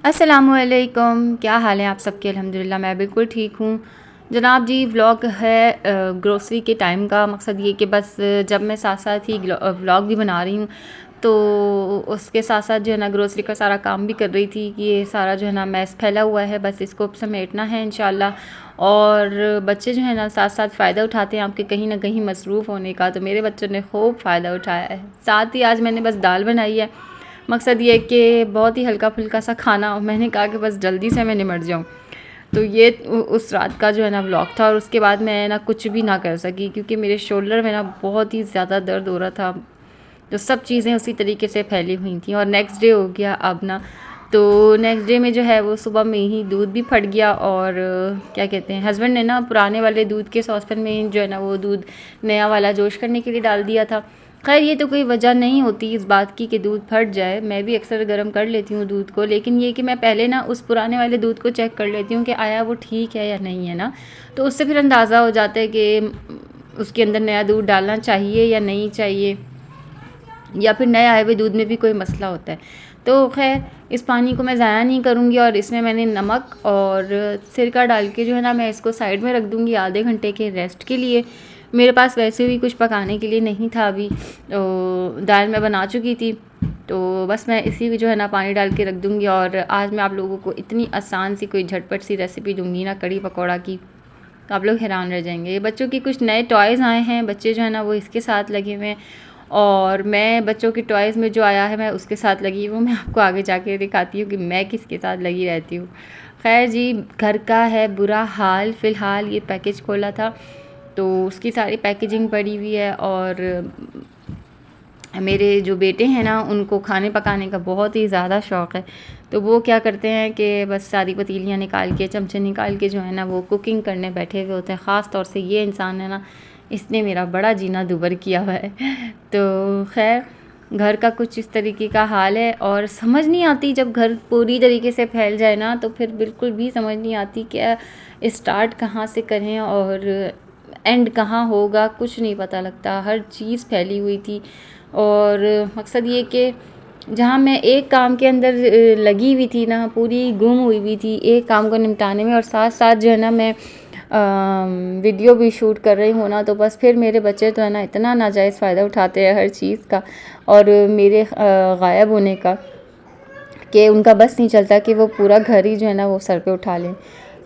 अस्सलामुअलैकुम, क्या हाल है आप सबके। अल्हम्दुलिल्लाह मैं बिल्कुल ठीक हूँ जनाब जी। व्लॉग है ग्रोसरी के टाइम का। मकसद ये कि बस जब मैं साथ साथ ही व्लॉग भी बना रही हूँ तो उसके साथ साथ जो है ना ग्रोसरी का सारा काम भी कर रही थी कि ये सारा जो है ना मैस फैला हुआ है, बस इसको समेटना है इंशाल्लाह। और बच्चे जो है ना साथ साथ फ़ायदा उठाते हैं आपके कहीं ना कहीं मसरूफ़ होने का, तो मेरे बच्चों ने खूब फ़ायदा उठाया है। साथ ही आज मैंने बस दाल बनाई है। मकसद ये कि बहुत ही हल्का फुल्का सा खाना, और मैंने कहा कि बस जल्दी से मैं निमट जाऊँ। तो ये उस रात का जो है ना व्लॉग था। और उसके बाद मैं ना कुछ भी ना कर सकी क्योंकि मेरे शोल्डर में ना बहुत ही ज़्यादा दर्द हो रहा था। तो सब चीज़ें उसी तरीके से फैली हुई थी। और नेक्स्ट डे हो गया अब ना, तो नेक्स्ट डे में जो है वो सुबह में ही दूध भी फट गया। और क्या कहते हैं, हस्बैंड ने ना पुराने वाले दूध के सॉसपैन में जो है ना वो दूध नया वाला जोश करने के लिए डाल दिया था। खैर ये तो कोई वजह नहीं होती इस बात की कि दूध फट जाए, मैं भी अक्सर गर्म कर लेती हूँ दूध को। लेकिन ये कि मैं पहले ना उस पुराने वाले दूध को चेक कर लेती हूँ कि आया वो ठीक है या नहीं है ना, तो उससे फिर अंदाज़ा हो जाता है कि उसके अंदर नया दूध डालना चाहिए या नहीं चाहिए, या फिर नए आए हुए दूध में भी कोई मसला होता है। तो खैर इस पानी को मैं ज़ाया नहीं करूँगी और इसमें मैंने नमक और सिरका डाल के जो है ना मैं इसको साइड में रख दूँगी आधे घंटे के रेस्ट के लिए। मेरे पास वैसे भी कुछ पकाने के लिए नहीं था अभी, तो दाल मैं बना चुकी थी, तो बस मैं इसी में जो है ना पानी डाल के रख दूँगी। और आज मैं आप लोगों को इतनी आसान सी कोई झटपट सी रेसिपी दूँगी ना कड़ी पकौड़ा की, तो आप लोग हैरान रह जाएंगे। ये बच्चों की कुछ नए टॉयज़ आए हैं, बच्चे जो है ना वो इसके साथ लगे हुए हैं। और मैं बच्चों की टॉयज़ में जो आया है मैं उसके साथ लगी हूँ। मैं आपको आगे जाके दिखाती हूँ कि मैं किसके साथ लगी रहती हूँ। खैर जी, घर का है बुरा हाल। फ़िलहाल ये पैकेज खोला था तो उसकी सारी पैकेजिंग पड़ी हुई है। और मेरे जो बेटे हैं ना उनको खाने पकाने का बहुत ही ज़्यादा शौक़ है, तो वो क्या करते हैं कि बस सारी पतीलियाँ निकाल के, चमचे निकाल के जो है ना वो कुकिंग करने बैठे हुए होते हैं। ख़ास तौर से ये इंसान है ना, इसने मेरा बड़ा जीना दुभर किया हुआ है। तो खैर घर का कुछ इस तरीके का हाल है। और समझ नहीं आती जब घर पूरी तरीके से फैल जाए ना, तो फिर बिल्कुल भी समझ नहीं आती क्या स्टार्ट कहाँ से करें और एंड कहाँ होगा, कुछ नहीं पता लगता। हर चीज़ फैली हुई थी। और मकसद ये कि जहाँ मैं एक काम के अंदर लगी हुई थी ना, पूरी गुम हुई थी एक काम को निपटाने में, और साथ साथ जो है ना मैं वीडियो भी शूट कर रही हूँ ना, तो बस फिर मेरे बच्चे तो है ना इतना नाजायज़ फ़ायदा उठाते हैं हर चीज़ का और मेरे गायब होने का, कि उनका बस नहीं चलता कि वो पूरा घर ही जो है ना वो सर पे उठा लें।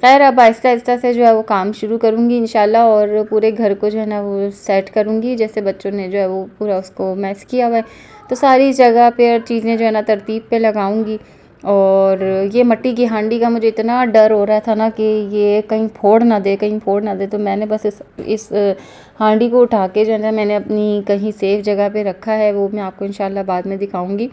खैर अब आहिस्ता आहिस्ता से जो है वो काम शुरू करूँगी इंशाल्लाह, और पूरे घर को जो है ना वो सेट करूँगी। जैसे बच्चों ने जो है वो पूरा उसको मैस किया हुआ है, तो सारी जगह पे चीज़ें जो है ना तरतीब पे लगाऊँगी। और ये मिट्टी की हांडी का मुझे इतना डर हो रहा था ना कि ये कहीं फोड़ ना दे, कहीं फोड़ ना दे, तो मैंने बस इस हांडी को उठा के जो है ना मैंने अपनी कहीं सेफ़ जगह पे रखा है, वो मैं आपको इंशाल्लाह बाद में दिखाऊँगी।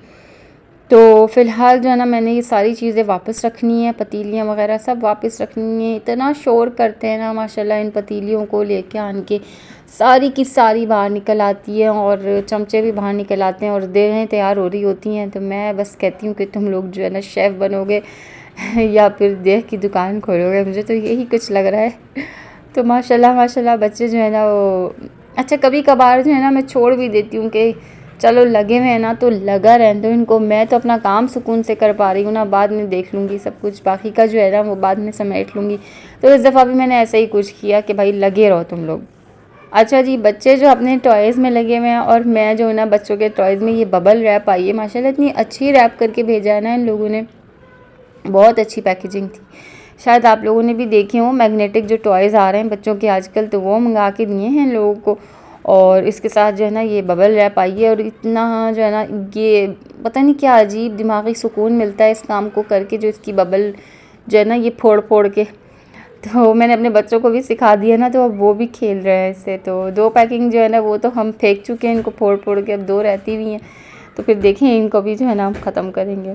तो फ़िलहाल जो है ना मैंने ये सारी चीज़ें वापस रखनी है, पतीलियाँ वगैरह सब वापस रखनी है। इतना शोर करते हैं ना माशाल्लाह, इन पतीलियों को लेके आन के सारी की सारी बाहर निकल आती है और चमचे भी बाहर निकल आते हैं और देहें तैयार हो रही होती हैं। तो मैं बस कहती हूँ कि तुम लोग जो है ना शेफ़ बनोगे या फिर देह की दुकान खोलोगे, मुझे तो यही कुछ लग रहा है। तो माशाल्लाह माशाल्लाह बच्चे जो है ना वो अच्छा, कभी कभार जो है ना मैं छोड़ भी देती हूँ कि चलो लगे हुए हैं ना तो लगा रहने दो इनको, मैं तो अपना काम सुकून से कर पा रही हूँ ना, बाद में देख लूँगी सब कुछ, बाकी का जो है ना वो बाद में समेट लूँगी। तो इस दफ़ा भी मैंने ऐसा ही कुछ किया कि भाई लगे रहो तुम लोग। अच्छा जी, बच्चे जो अपने टॉयज़ में लगे हुए हैं और मैं जो है ना बच्चों के टॉयज़ में, ये बबल रैप आई है माशाल्लाह, इतनी अच्छी रैप करके भेजा है ना इन लोगों ने, बहुत अच्छी पैकेजिंग थी। शायद आप लोगों ने भी देखे हों मैग्नेटिक जो टॉयज़ आ रहे हैं बच्चों के आजकल, तो वो मंगा के दिए हैं लोगों को। और इसके साथ जो है ना ये बबल रैप आई है, और इतना जो है ना ये पता नहीं क्या अजीब दिमागी सुकून मिलता है इस काम को करके, जो इसकी बबल जो है ना ये फोड़ फोड़ के। तो मैंने अपने बच्चों को भी सिखा दिया ना, तो अब वो भी खेल रहे हैं इससे। तो 2 पैकिंग जो है ना वो तो हम फेंक चुके हैं इनको फोड़ फोड़ के, अब 2 रहती हुई हैं, तो फिर देखें इनको भी जो है ना हम ख़त्म करेंगे।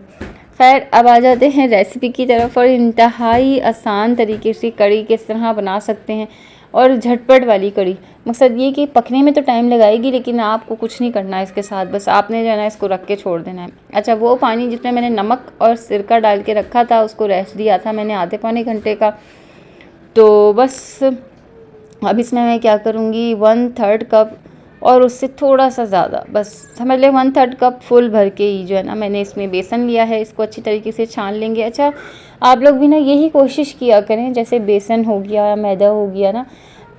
खैर अब आ जाते हैं रेसिपी की तरफ। और इंतहाई आसान तरीके से कड़ी किस तरह बना सकते हैं, और झटपट वाली कड़ी। मकसद ये कि पकने में तो टाइम लगाएगी, लेकिन आपको कुछ नहीं करना है इसके साथ, बस आपने जो है ना इसको रख के छोड़ देना है। अच्छा, वो पानी जिसमें मैंने नमक और सिरका डाल के रखा था उसको रेस्ट दिया था मैंने आधे पौने घंटे का। तो बस अब इसमें मैं क्या करूँगी, 1/3 कप और उससे थोड़ा सा ज़्यादा, बस समझ लें 1/3 कप फुल भर के ही जो है ना मैंने इसमें बेसन लिया है। इसको अच्छी तरीके से छान लेंगे। अच्छा, आप लोग भी ना यही कोशिश किया करें, जैसे बेसन हो गया, मैदा हो गया ना,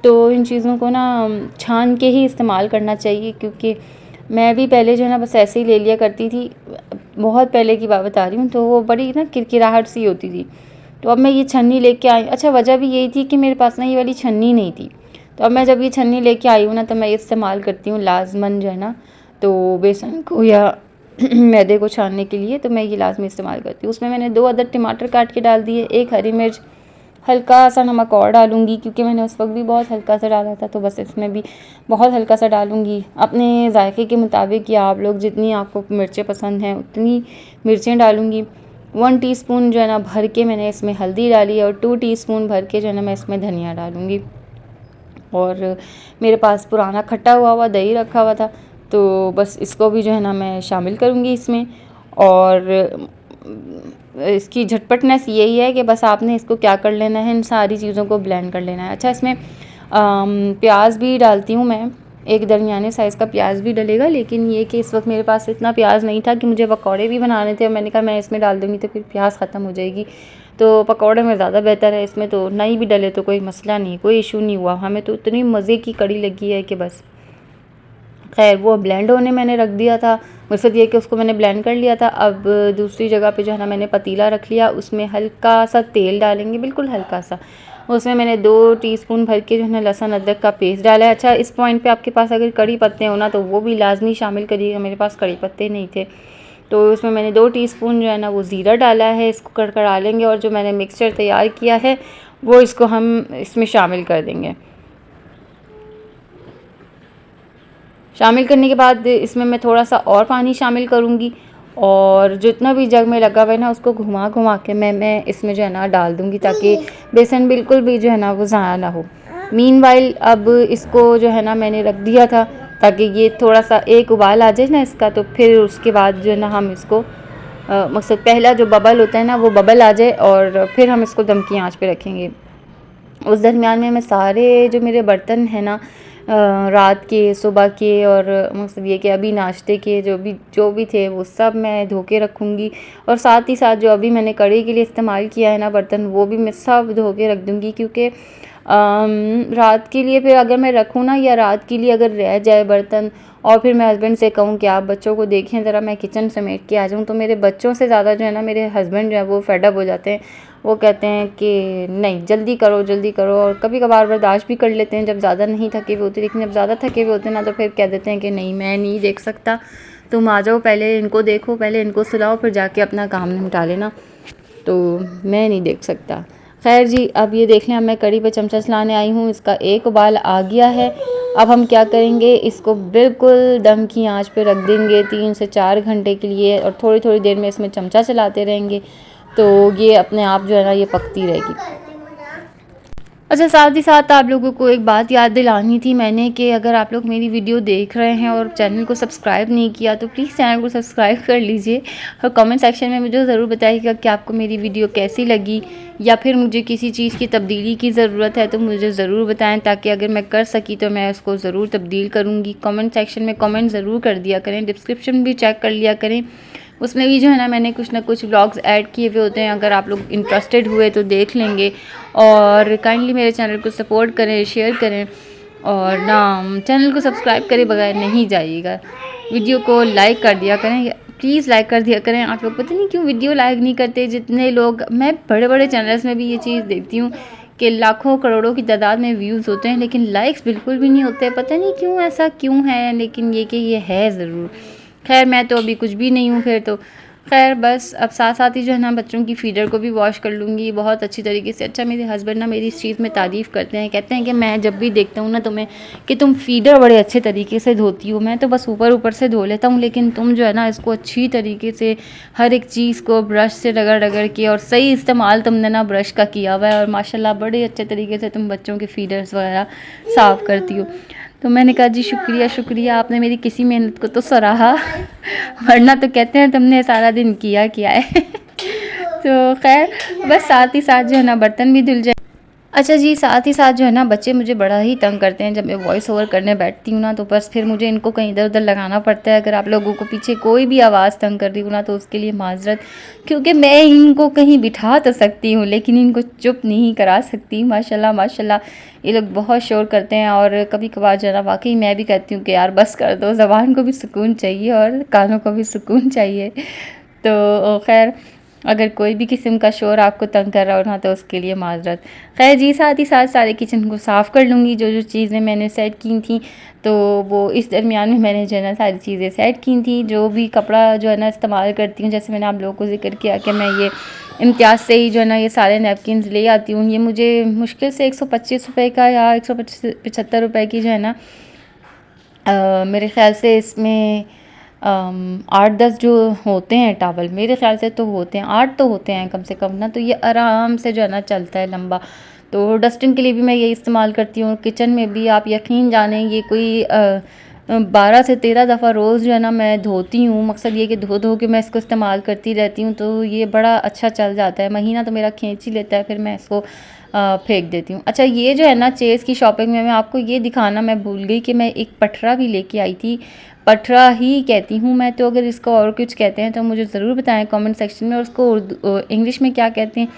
तो इन चीज़ों को ना छान के ही इस्तेमाल करना चाहिए, क्योंकि मैं भी पहले जो है ना बस ऐसे ही ले लिया करती थी। बहुत पहले की बात बता रही हूँ, तो वो बड़ी ना किरकिराहट सी होती थी। तो अब मैं ये छन्नी लेके आई। अच्छा, वजह भी यही थी कि मेरे पास ना ये वाली छन्नी नहीं थी। तो अब मैं जब ये छन्नी लेके आई हूँ ना, तो मैं ये इस्तेमाल करती हूँ लाजमन जो है ना, तो बेसन को या मैदे को छानने के लिए, तो मैं ये लाजमी इस्तेमाल करती हूँ। उसमें मैंने 2 अदद टमाटर काट के डाल दिए, 1 हरी मिर्च, हल्का सा नमक और डालूँगी, क्योंकि मैंने उस वक्त भी बहुत हल्का सा डाला था, तो बस इसमें भी बहुत हल्का सा डालूँगी अपने जायके के मुताबिक, या आप लोग जितनी आपको मिर्चें पसंद हैं उतनी मिर्चें डालूँगी। 1 टीस्पून जो है ना भर के मैंने इसमें हल्दी डाली, और 2 टीस्पून भर के जो है ना मैं इसमें धनिया डालूँगी। और मेरे पास पुराना खट्टा हुआ दही रखा हुआ था, तो बस इसको भी जो है ना मैं शामिल करूँगी इसमें। और इसकी झटपटनेस यही है कि बस आपने इसको क्या कर लेना है, इन सारी चीज़ों को ब्लेंड कर लेना है। अच्छा, इसमें प्याज भी डालती हूँ मैं, एक दरमियाने साइज़ का प्याज भी डलेगा, लेकिन ये कि इस वक्त मेरे पास इतना प्याज नहीं था कि मुझे पकौड़े भी बनाने थे, और मैंने कहा मैं इसमें डाल दूँगी तो फिर प्याज ख़त्म हो जाएगी, तो पकौड़े में ज़्यादा बेहतर है। इसमें तो नहीं भी डले तो कोई मसला नहीं, कोई इशू नहीं हुआ। हमें तो इतनी मज़े की कड़ी लगी है कि बस। खैर, वो ब्लेंड होने मैंने रख दिया था, मकसद ये कि उसको मैंने ब्लेंड कर लिया था। अब दूसरी जगह पे जो है ना मैंने पतीला रख लिया, उसमें हल्का सा तेल डालेंगे, बिल्कुल हल्का सा। उसमें मैंने 2 टीस्पून भर के जो है ना लहसुन अदरक का पेस्ट डाला है। अच्छा, इस पॉइंट पे आपके पास अगर कड़ी पत्ते हो ना, तो वो भी लाजमी शामिल करिएगा। मेरे पास कड़ी पत्ते नहीं थे, तो उसमें मैंने 2 टीस्पून जो है ना वो ज़ीरा डाला है। इसको कड़कड़ा लेंगे, और जो मैंने मिक्सचर तैयार किया है वो इसको हम इसमें शामिल कर देंगे। शामिल करने के बाद इसमें मैं थोड़ा सा और पानी शामिल करूँगी, और जितना भी जग में लगा हुआ है ना उसको घुमा घुमा के मैं इसमें जो है ना डाल दूँगी, ताकि बेसन बिल्कुल भी जो है ना वो ज़ाया ना हो। मीनवाइल अब इसको जो है ना मैंने रख दिया था, ताकि ये थोड़ा सा एक उबाल आ जाए ना इसका, तो फिर उसके बाद जो है ना हम इसको मकसद पहला जो बबल होता है ना वो बबल आ जाए, और फिर हम इसको दम की आँच पे रखेंगे। उस दरमियान में मैं सारे जो मेरे बर्तन हैं ना रात के, सुबह के, और मकसद ये कि अभी नाश्ते के जो भी थे वो सब मैं धो के रखूँगी, और साथ ही साथ जो अभी मैंने कढ़ी के लिए इस्तेमाल किया है ना बर्तन, वो भी मैं सब धो के रख दूँगी, क्योंकि रात के लिए फिर अगर मैं रखूँ ना, या रात के लिए अगर रह जाए बर्तन, और फिर मैं हस्बैंड से कहूँ कि आप बच्चों को देखें ज़रा, मैं किचन समेट के आ जाऊँ, तो मेरे बच्चों से ज़्यादा जो है ना मेरे हस्बैंड जो है वो फेड अप हो जाते हैं। वो कहते हैं कि नहीं, जल्दी करो जल्दी करो, और कभी कभार बर्दाश्त भी कर लेते हैं जब ज़्यादा नहीं थके हुए होते, लेकिन जब ज़्यादा थके हुए होते हैं ना तो फिर कह देते हैं कि नहीं, मैं नहीं देख सकता, तुम आ जाओ, पहले इनको देखो, पहले इनको सुलाओ, फिर जाके अपना काम निपटा लेना, तो मैं नहीं देख सकता। खैर जी, अब ये देख लें, अब मैं कढ़ी पे चमचा चलाने आई हूँ, इसका एक उबाल आ गया है। अब हम क्या करेंगे, इसको बिल्कुल दम की आंच पे रख देंगे 3 से 4 घंटे के लिए, और थोड़ी थोड़ी देर में इसमें चमचा चलाते रहेंगे, तो ये अपने आप जो है ना ये पकती रहेगी। अच्छा, साथ ही साथ आप लोगों को एक बात याद दिलानी थी मैंने, कि अगर आप लोग मेरी वीडियो देख रहे हैं और चैनल को सब्सक्राइब नहीं किया, तो प्लीज़ चैनल को सब्सक्राइब कर लीजिए, और कमेंट सेक्शन में मुझे ज़रूर बताइएगा कि आपको मेरी वीडियो कैसी लगी, या फिर मुझे किसी चीज़ की तब्दीली की ज़रूरत है तो मुझे ज़रूर बताएं, ताकि अगर मैं कर सकी तो मैं उसको ज़रूर तब्दील करूँगी। कमेंट सेक्शन में कमेंट ज़रूर कर दिया करें, डिस्क्रिप्शन भी चेक कर लिया करें, उसमें भी जो है ना मैंने कुछ ना कुछ व्लॉग्स ऐड किए हुए होते हैं, अगर आप लोग इंटरेस्टेड हुए तो देख लेंगे। और काइंडली मेरे चैनल को सपोर्ट करें, शेयर करें, और ना चैनल को सब्सक्राइब करे बगैर नहीं जाइएगा। वीडियो को लाइक कर दिया करें, प्लीज़ लाइक कर दिया करें। आप लोग पता नहीं क्यों वीडियो लाइक नहीं करते, जितने लोग, मैं बड़े बड़े चैनल्स में भी ये चीज़ देखती हूँ कि लाखों करोड़ों की तादाद में व्यूज़ होते हैं, लेकिन लाइक्स बिल्कुल भी नहीं होते, पता नहीं क्यों, ऐसा क्यों है, लेकिन ये कि ये है ज़रूर। खैर, मैं तो अभी कुछ भी नहीं हूँ फिर तो। खैर, बस अब साथ साथ ही जो है ना बच्चों की फ़ीडर को भी वॉश कर लूँगी बहुत अच्छी तरीके से। अच्छा, मेरे हस्बैंड ना मेरी इस चीज़ में तारीफ़ करते हैं, कहते हैं कि मैं जब भी देखता हूँ ना तुम्हें, कि तुम फ़ीडर बड़े अच्छे तरीके से धोती हो। मैं तो बस ऊपर ऊपर से धो लेता हूँ, लेकिन तुम जो है ना इसको अच्छी तरीके से हर एक चीज़ को ब्रश से रगड़ रगड़ के, और सही इस्तेमाल तुमने ना ब्रश का किया हुआ है, और माशाल्लाह बड़े अच्छे तरीके से तुम बच्चों के फ़ीडर्स वगैरह साफ़ करती हो। तो मैंने कहा जी शुक्रिया शुक्रिया, आपने मेरी किसी मेहनत को तो सराहा, वरना तो कहते हैं तुमने सारा दिन किया क्या है। तो खैर, बस साथ ही साथ जो है ना बर्तन भी धुल जाए। अच्छा जी, साथ ही साथ जो है ना बच्चे मुझे बड़ा ही तंग करते हैं जब मैं वॉइस ओवर करने बैठती हूँ ना, तो बस फिर मुझे इनको कहीं इधर-उधर लगाना पड़ता है। अगर आप लोगों को पीछे कोई भी आवाज़ तंग कर रही हो ना, तो उसके लिए माज़रत, क्योंकि मैं इनको कहीं बिठा तो सकती हूँ लेकिन इनको चुप नहीं करा सकती। माशाल्लाह माशाल्लाह ये लोग बहुत शोर करते हैं और कभी-कभार जो है ना वाक़ई मैं भी कहती हूँ कि यार बस कर दो, ज़बान को भी सुकून चाहिए और कानों को भी सुकून चाहिए। तो ख़ैर, अगर कोई भी किस्म का शोर आपको तंग कर रहा हो ना, तो उसके लिए माज़रत। ख़ैर जी, साथ ही साथ सारे किचन को साफ़ कर लूँगी, जो-जो चीज़ें मैंने सेट की थी, तो वो इस दरमियान में मैंने जो है ना सारी चीज़ें सेट की थी। जो भी कपड़ा जो है ना इस्तेमाल करती हूँ, जैसे मैंने आप लोगों को ज़िक्र किया कि मैं ये इम्तियाज़ से ही जो है ना ये सारे नैपकिन्स ले आती हूँ। ये मुझे मुश्किल से ₹125 का या 175 की जो है ना मेरे ख़्याल से इसमें 8-10 जो होते हैं टॉवल, मेरे ख़्याल से तो होते हैं, 8 तो होते हैं कम से कम ना, तो ये आराम से जो है ना चलता है लंबा। तो डस्टिंग के लिए भी मैं यही इस्तेमाल करती हूँ। किचन में भी आप यकीन जानें, ये कोई 12 से 13 दफ़ा रोज़ जो है ना मैं धोती हूँ। मकसद ये कि धो-धो के मैं इसको इस्तेमाल करती रहती हूँ, तो ये बड़ा अच्छा चल जाता है। महीना तो मेरा खींच ही लेता है, फिर मैं इसको फेंक देती हूँ। अच्छा, ये जो है ना चेज़ की शॉपिंग में मैं आपको ये दिखाना मैं भूल गई कि मैं एक पटरा भी लेके आई थी। पटरा ही कहती हूँ मैं तो, अगर इसको और कुछ कहते हैं तो मुझे ज़रूर बताएं कमेंट सेक्शन में, और उसको उर्दू इंग्लिश में क्या कहते हैं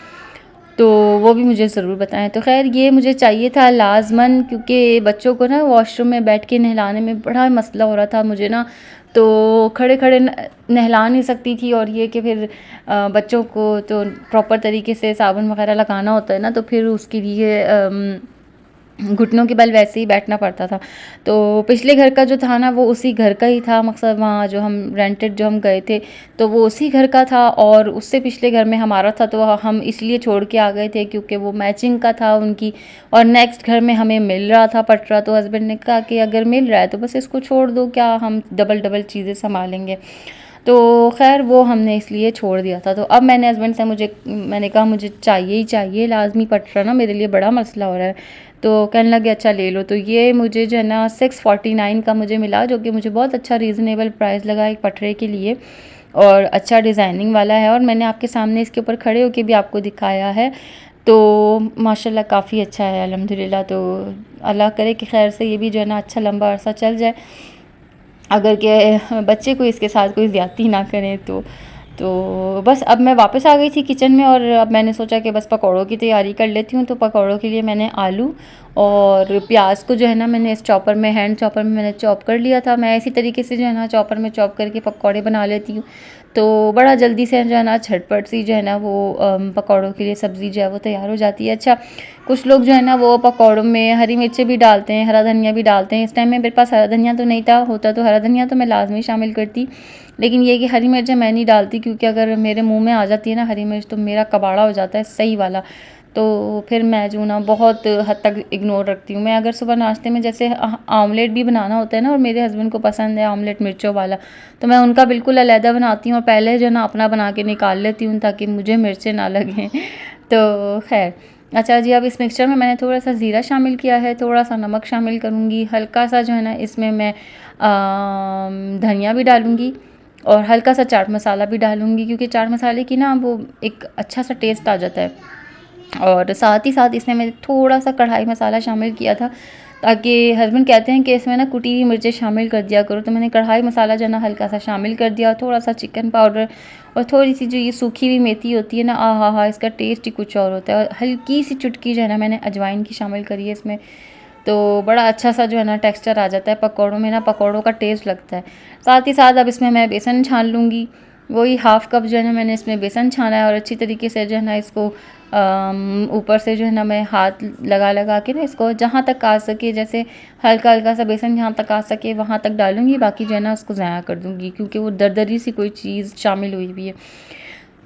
तो वो भी मुझे ज़रूर बताएं। तो ख़ैर, ये मुझे चाहिए था लाज़मन, क्योंकि बच्चों को ना वॉशरूम में बैठ के नहलाने में बड़ा मसला हो रहा था मुझे ना, तो खड़े खड़े नहला नहीं सकती थी, और ये कि फिर बच्चों को तो प्रॉपर तरीके से साबुन वगैरह लगाना होता है ना, तो फिर उसके लिए घुटनों के बल वैसे ही बैठना पड़ता था। तो पिछले घर का जो था ना, वो उसी घर का ही था। मकसद वहाँ जो हम रेंटेड जो हम गए थे, तो वो उसी घर का था, और उससे पिछले घर में हमारा था, तो हम इसलिए छोड़ के आ गए थे क्योंकि वो मैचिंग का था उनकी, और नेक्स्ट घर में हमें मिल रहा था पटरा। तो हस्बैंड ने कहा कि अगर मिल रहा है तो बस इसको छोड़ दो, क्या हम डबल डबल चीज़ें संभालेंगे। तो ख़ैर वो हमने इसलिए छोड़ दिया था। तो अब मैंने हस्बैंड से मैंने कहा मुझे चाहिए ही चाहिए लाज़मी पटरा, ना मेरे लिए बड़ा मसला हो रहा है। तो कहने लगे अच्छा ले लो। तो ये मुझे जो है ना 649 का मुझे मिला, जो कि मुझे बहुत अच्छा रीज़नेबल प्राइस लगा एक पटरे के लिए, और अच्छा डिज़ाइनिंग वाला है, और मैंने आपके सामने इसके ऊपर खड़े होके भी आपको दिखाया है। तो माशाल्लाह काफ़ी अच्छा है अल्हम्दुलिल्लाह। तो अल्लाह करे कि खैर से ये भी जो है ना अच्छा लंबा अरसा चल जाए, अगर के बच्चे को इसके साथ कोई ज़्यादती ना करें तो बस अब मैं वापस आ गई थी किचन में, और अब मैंने सोचा कि बस पकौड़ों की तैयारी कर लेती हूँ। तो पकौड़ों के लिए मैंने आलू और प्याज को जो है ना मैंने इस चॉपर में, हैंड चॉपर में मैंने चॉप कर लिया था। मैं इसी तरीके से जो है ना चॉपर में चॉप करके पकौड़े बना लेती हूँ, तो बड़ा जल्दी से जो है ना झटपट सी जो है ना वो पकौड़ों के लिए सब्ज़ी जो है वो तैयार हो जाती है। अच्छा, कुछ लोग जो है ना वो पकौड़ों में हरी मिर्चें भी डालते हैं, हरा धनिया भी डालते हैं। इस टाइम में मेरे पास हरा धनिया तो नहीं था, होता तो हरा धनिया तो मैं लाजमी शामिल करती, लेकिन ये कि हरी मिर्चें मैं नहीं डालती, क्योंकि अगर मेरे मुंह में आ जाती है ना हरी मिर्च, तो मेरा कबाड़ा हो जाता है सही वाला। तो फिर मैं जो ना बहुत हद तक इग्नोर रखती हूँ। मैं अगर सुबह नाश्ते में जैसे आमलेट भी बनाना होता है ना, और मेरे हस्बैंड को पसंद है आमलेट मिर्चों वाला, तो मैं उनका बिल्कुल अलहदा बनाती हूँ और पहले जो है ना अपना बना के निकाल लेती हूँ, ताकि मुझे मिर्चें ना लगें। तो खैर, अच्छा जी, अब इस मिक्सचर में मैंने थोड़ा सा ज़ीरा शामिल किया है, थोड़ा सा नमक शामिल करूँगी, हल्का सा जो है ना इसमें मैं धनिया भी डालूँगी, और हल्का सा चाट मसाला भी डालूँगी, क्योंकि चाट मसाले की ना वो एक अच्छा सा टेस्ट आ जाता है। और साथ ही साथ इसमें मैंने थोड़ा सा कढ़ाई मसाला शामिल किया था, ताकि हस्बैंड कहते हैं कि इसमें ना कुटी हुई मिर्चें शामिल कर दिया करो, तो मैंने कढ़ाई मसाला जो है ना हल्का सा शामिल कर दिया, और थोड़ा सा चिकन पाउडर, और थोड़ी सी जो ये सूखी हुई मेथी होती है ना, हा हा, इसका टेस्ट ही कुछ और होता है, और हल्की सी चुटकी जो है ना मैंने अजवाइन की शामिल करी है इसमें। तो बड़ा अच्छा सा जो है ना टेक्सचर आ जाता है पकौड़ों में ना, पकौड़ों का टेस्ट लगता है। साथ ही साथ अब इसमें मैं बेसन छान लूँगी, वही हाफ़ कप जो है ना मैंने इसमें बेसन छाना है, और अच्छी तरीके से जो है ना इसको ऊपर से जो है ना मैं हाथ लगा लगा के ना इसको जहाँ तक आ सके, जैसे हल्का हल्का सा बेसन जहाँ तक आ सके वहाँ तक डालूँगी, बाकी जो है ना उसको ज़ाया कर दूँगी, क्योंकि वो दरदरी सी कोई चीज़ शामिल हुई हुई है।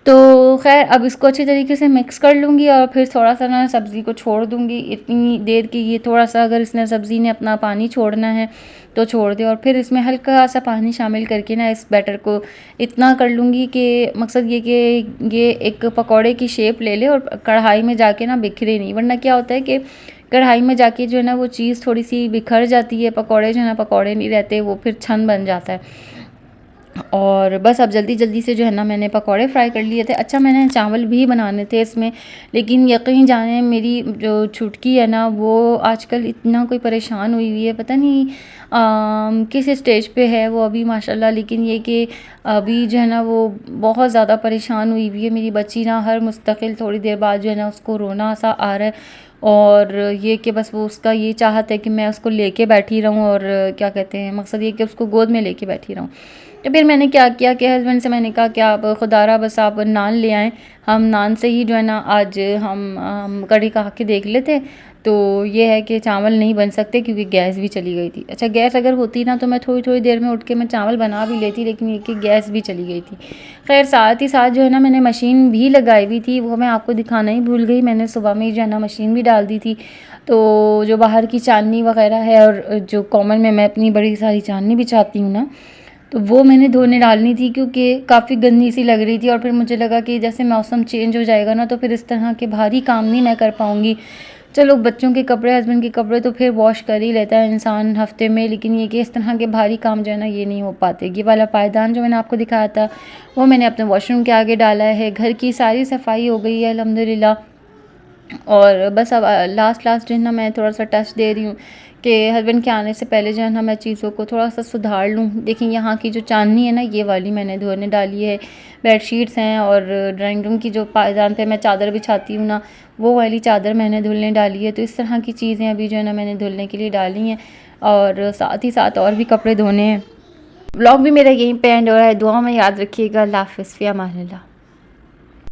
तो खैर, अब इसको अच्छी तरीके से मिक्स कर लूँगी, और फिर थोड़ा सा ना सब्ज़ी को छोड़ दूँगी इतनी देर कि ये थोड़ा सा, अगर इसने सब्ज़ी ने अपना पानी छोड़ना है तो छोड़ दे, और फिर इसमें हल्का सा पानी शामिल करके ना इस बैटर को इतना कर लूँगी कि मकसद ये कि ये एक पकौड़े की शेप ले ले, और कढ़ाई में जाके ना बिखरे नहीं, वरना क्या होता है कि कढ़ाई में जाके जो है ना वो चीज़ थोड़ी सी बिखर जाती है, पकौड़े जो है ना पकौड़े नहीं रहते, वो फिर छन बन जाता है। और बस अब जल्दी-जल्दी से जो है ना मैंने पकौड़े फ्राई कर लिए थे। अच्छा मैंने चावल भी बनाने थे इसमें, लेकिन यकीन जाने मेरी जो छुटकी है ना वो आजकल इतना कोई परेशान हुई है, पता नहीं किस स्टेज पे है वो अभी माशाल्लाह। लेकिन ये कि अभी जो है ना वो बहुत ज़्यादा परेशान हुई है। मेरी बच्ची ना हर मुस्तकिल थोड़ी देर बाद जो है ना उसको रोना सा आ रहा है, और ये कि बस वो उसका ये चाहत है कि मैं उसको लेके बैठी रहूँ, और क्या कहते हैं मकसद ये कि उसको गोद में लेके बैठी रहूँ। तो फिर मैंने क्या किया कि हस्बैंड से मैंने कहा कि आप खुदारा बस आप नान ले आएँ, हम नान से ही जो है ना आज हम कढ़ी खा के देख लेते। तो ये है कि चावल नहीं बन सकते क्योंकि गैस भी चली गई थी। अच्छा गैस अगर होती ना तो मैं थोड़ी-थोड़ी देर में उठ के मैं चावल बना भी लेती, लेकिन ये कि गैस भी चली गई थी। ख़ैर साथ ही साथ जो है ना मैंने मशीन भी लगाई हुई थी, वो मैं आपको दिखाना ही भूल गई। मैंने सुबह में ही जो है ना मशीन भी डाल दी थी। तो जो बाहर की चांदनी वग़ैरह है और जो कॉमन में मैं अपनी बड़ी सारी चांदनी बिछाती हूँ ना, तो वो मैंने धोने डालनी थी क्योंकि काफ़ी गंदी सी लग रही थी। और फिर मुझे लगा कि जैसे मौसम चेंज हो जाएगा ना तो फिर इस तरह के भारी काम नहीं मैं कर पाऊँगी। चलो बच्चों के कपड़े, हस्बैंड के कपड़े तो फिर वॉश कर ही लेता है इंसान हफ्ते में, लेकिन ये कि इस तरह के भारी काम जो है ना ये नहीं हो पाते। ये वाला पायदान जो मैंने आपको दिखाया था वो मैंने अपने वॉशरूम के आगे डाला है। घर की सारी सफाई हो गई है अल्हम्दुलिल्लाह। और बस अब लास्ट जो है ना मैं थोड़ा सा टच दे रही हूँ कि हस्बैंड के आने से पहले जो है ना मैं चीज़ों को थोड़ा सा सुधार लूँ। देखिए यहाँ की जो चांदनी है ना ये वाली मैंने धोने डाली है, बेडशीट्स हैं, और ड्राइंग रूम की जो पायदान पे मैं चादर बिछाती हूँ ना वो वाली चादर मैंने धुलने डाली है। तो इस तरह की चीज़ें अभी जो है ना मैंने धुलने के लिए डाली हैं, और साथ ही साथ और भी कपड़े धोने हैं। व्लॉग भी मेरा यहीं पे एंड हो रहा है। दुआ में याद रखिएगा। अल्लाह हाफ़िज़, फ़ी अमानिल्लाह।